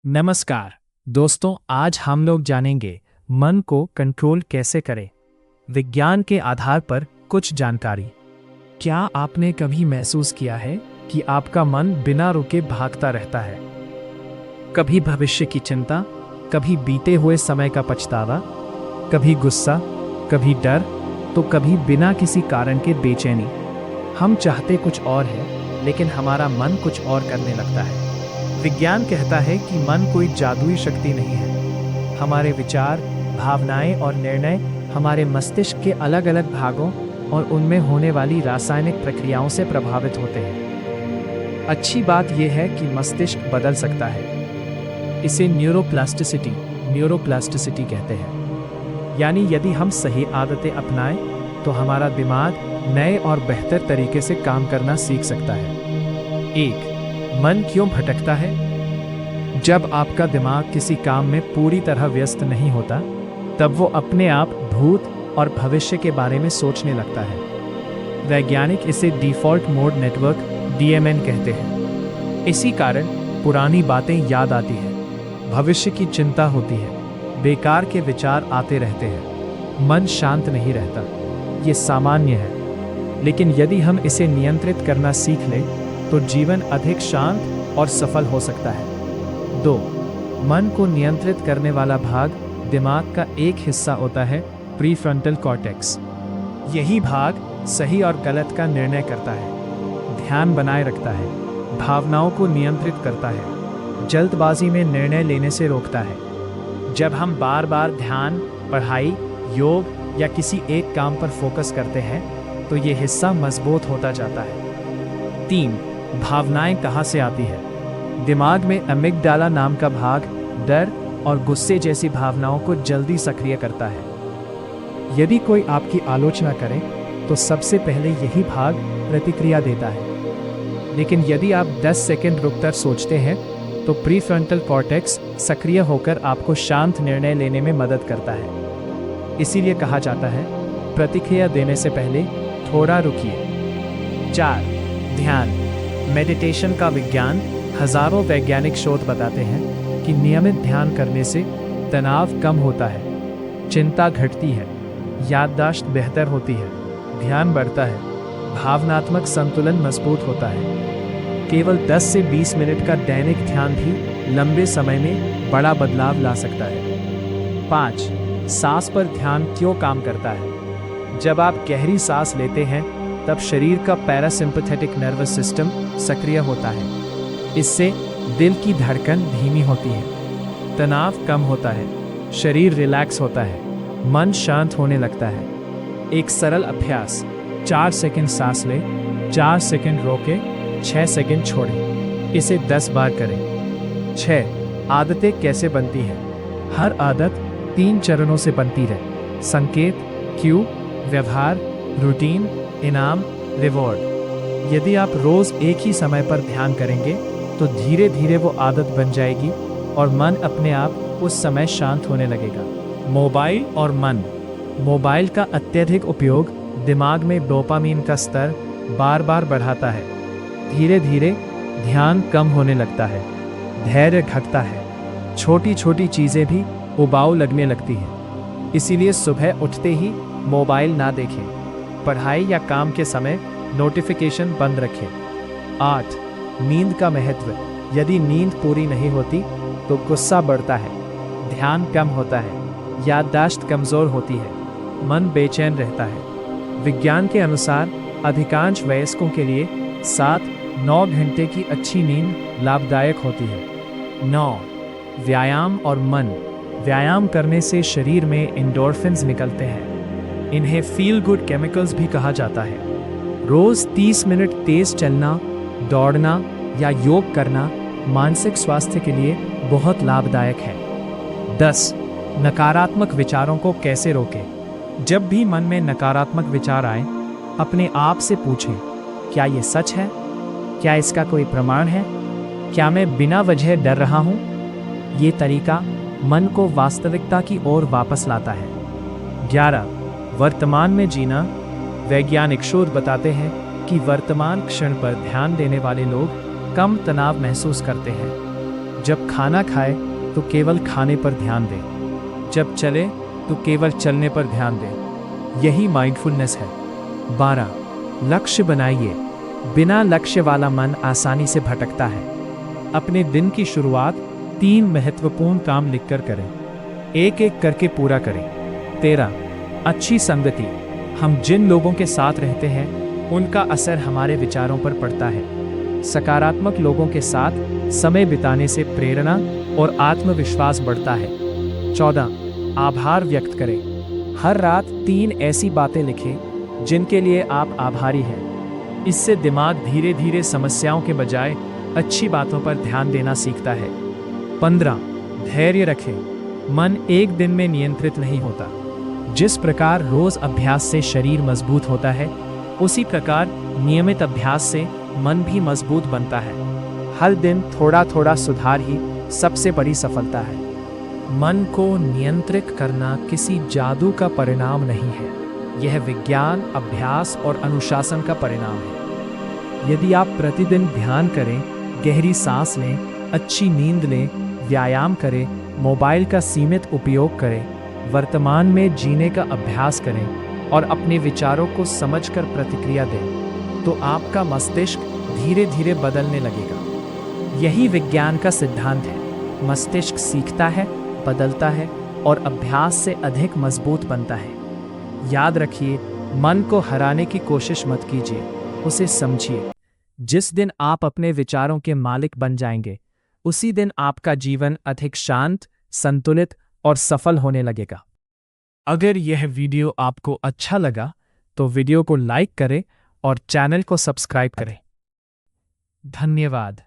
नमस्कार दोस्तों, आज हम लोग जानेंगे मन को कंट्रोल कैसे करें। विज्ञान के आधार पर कुछ जानकारी। क्या आपने कभी महसूस किया है कि आपका मन बिना रुके भागता रहता है? कभी भविष्य की चिंता, कभी बीते हुए समय का पछतावा, कभी गुस्सा, कभी डर, तो कभी बिना किसी कारण के बेचैनी। हम चाहते कुछ और है, लेकिन हमारा मन कुछ और करने लगता है। विज्ञान कहता है कि मन कोई जादुई शक्ति नहीं है। हमारे विचार, भावनाएं और निर्णय हमारे मस्तिष्क के अलग अलग भागों और उनमें होने वाली रासायनिक प्रक्रियाओं से प्रभावित होते हैं। अच्छी बात यह है कि मस्तिष्क बदल सकता है। इसे न्यूरोप्लास्टिसिटी कहते हैं। यानी यदि हम सही आदतें अपनाएं तो हमारा दिमाग नए और बेहतर तरीके से काम करना सीख सकता है। 1. मन क्यों भटकता है? जब आपका दिमाग किसी काम में पूरी तरह व्यस्त नहीं होता, तब वो अपने आप भूत और भविष्य के बारे में सोचने लगता है। वैज्ञानिक इसे डिफ़ॉल्ट मोड नेटवर्क (DMN) कहते हैं। इसी कारण पुरानी बातें याद आती हैं, भविष्य की चिंता होती है, बेकार के विचार आते रहते हैं, मन शांत नहीं रहता। ये सामान्य है, लेकिन यदि हम इसे नियंत्रित करना सीख लें तो जीवन अधिक शांत और सफल हो सकता है। 2. मन को नियंत्रित करने वाला भाग दिमाग का एक हिस्सा होता है, प्रीफ्रंटल कॉर्टेक्स। यही भाग सही और गलत का निर्णय करता है, ध्यान बनाए रखता है, भावनाओं को नियंत्रित करता है, जल्दबाजी में निर्णय लेने से रोकता है। जब हम बार बार ध्यान, पढ़ाई, योग या किसी एक काम पर फोकस करते हैं तो ये हिस्सा मजबूत होता जाता है। 3. भावनाएं कहाँ से आती है? दिमाग में अमिगडाला नाम का भाग डर और गुस्से जैसी भावनाओं को जल्दी सक्रिय करता है। यदि कोई आपकी आलोचना करे तो सबसे पहले यही भाग प्रतिक्रिया देता है। लेकिन यदि आप 10 सेकंड रुककर सोचते हैं तो प्रीफ्रंटल कॉर्टेक्स सक्रिय होकर आपको शांत निर्णय लेने में मदद करता है। इसीलिए कहा जाता है, प्रतिक्रिया देने से पहले थोड़ा रुकिए। 4. ध्यान, मेडिटेशन का विज्ञान। हजारों वैज्ञानिक शोध बताते हैं कि नियमित ध्यान करने से तनाव कम होता है, चिंता घटती है, याददाश्त बेहतर होती है, ध्यान बढ़ता है, भावनात्मक संतुलन मजबूत होता है। केवल 10 से 20 मिनट का दैनिक ध्यान भी लंबे समय में बड़ा बदलाव ला सकता है। 5. सांस पर ध्यान क्यों काम करता है? जब आप गहरी सांस लेते हैं तब शरीर का पैरासिम्पैथेटिक नर्वस सिस्टम सक्रिय होता है। इससे दिल की धड़कन धीमी होती है, तनाव कम होता है, शरीर रिलैक्स होता है, मन शांत होने लगता है। एक सरल अभ्यास: 4 सेकंड सांस लें, 4 सेकंड रोकें, 6 सेकंड छोड़ें। इसे 10 बार करें। 6. आदतें कैसे बनती हैं? हर आदत 3 चरणों से बनती है: संकेत, क्यू, व्यवहार, रूटीन, इनाम, रिवॉर्ड। यदि आप रोज एक ही समय पर ध्यान करेंगे तो धीरे धीरे वो आदत बन जाएगी और मन अपने आप उस समय शांत होने लगेगा। मोबाइल और मन। मोबाइल का अत्यधिक उपयोग दिमाग में डोपामीन का स्तर बार बार बढ़ाता है। धीरे धीरे ध्यान कम होने लगता है, धैर्य घटता है, छोटी छोटी चीजें भी उबाऊ लगने लगती हैं। इसीलिए सुबह उठते ही मोबाइल ना देखें। पढ़ाई या काम के समय नोटिफिकेशन बंद रखें। 8. नींद का महत्व। यदि नींद पूरी नहीं होती तो गुस्सा बढ़ता है, ध्यान कम होता है, याददाश्त कमजोर होती है, मन बेचैन रहता है। विज्ञान के अनुसार अधिकांश वयस्कों के लिए 7-9 घंटे की अच्छी नींद लाभदायक होती है। 9. व्यायाम और मन। व्यायाम करने से शरीर में एंडोर्फिन्स निकलते हैं। इन्हें फील गुड केमिकल्स भी कहा जाता है। रोज 30 मिनट तेज चलना, दौड़ना या योग करना मानसिक स्वास्थ्य के लिए बहुत लाभदायक है। 10. नकारात्मक विचारों को कैसे रोकें? जब भी मन में नकारात्मक विचार आए, अपने आप से पूछें, क्या ये सच है? क्या इसका कोई प्रमाण है? क्या मैं बिना वजह डर रहा हूँ? ये तरीका मन को वास्तविकता की ओर वापस लाता है। 11. वर्तमान में जीना। वैज्ञानिक शोध बताते हैं कि वर्तमान क्षण पर ध्यान देने वाले लोग कम तनाव महसूस करते हैं। जब खाना खाए तो केवल खाने पर ध्यान दें, जब चले तो केवल चलने पर ध्यान दें। यही माइंडफुलनेस है। 12. लक्ष्य बनाइए। बिना लक्ष्य वाला मन आसानी से भटकता है। अपने दिन की शुरुआत 3 महत्वपूर्ण काम लिखकर करें, एक एक करके पूरा करें। 13. अच्छी संगति। हम जिन लोगों के साथ रहते हैं उनका असर हमारे विचारों पर पड़ता है। सकारात्मक लोगों के साथ समय बिताने से प्रेरणा और आत्मविश्वास बढ़ता है। 14. आभार व्यक्त करें। हर रात 3 ऐसी बातें लिखें जिनके लिए आप आभारी हैं। इससे दिमाग धीरे धीरे समस्याओं के बजाय अच्छी बातों पर ध्यान देना सीखता है। 15. धैर्य रखें। मन एक दिन में नियंत्रित नहीं होता। जिस प्रकार रोज अभ्यास से शरीर मजबूत होता है, उसी प्रकार नियमित अभ्यास से मन भी मजबूत बनता है। हर दिन थोड़ा थोड़ा सुधार ही सबसे बड़ी सफलता है। मन को नियंत्रित करना किसी जादू का परिणाम नहीं है, यह विज्ञान, अभ्यास और अनुशासन का परिणाम है। यदि आप प्रतिदिन ध्यान करें, गहरी सांस लें, अच्छी नींद लें, व्यायाम करें, मोबाइल का सीमित उपयोग करें, वर्तमान में जीने का अभ्यास करें और अपने विचारों को समझकर प्रतिक्रिया दें, तो आपका मस्तिष्क धीरे धीरे बदलने लगेगा। यही विज्ञान का सिद्धांत है। मस्तिष्क सीखता है, बदलता है और अभ्यास से अधिक मजबूत बनता है। याद रखिए, मन को हराने की कोशिश मत कीजिए, उसे समझिए। जिस दिन आप अपने विचारों के मालिक बन जाएंगे, उसी दिन आपका जीवन अधिक शांत, संतुलित और सफल होने लगेगा। अगर यह वीडियो आपको अच्छा लगा तो वीडियो को लाइक करें और चैनल को सब्सक्राइब करें। धन्यवाद।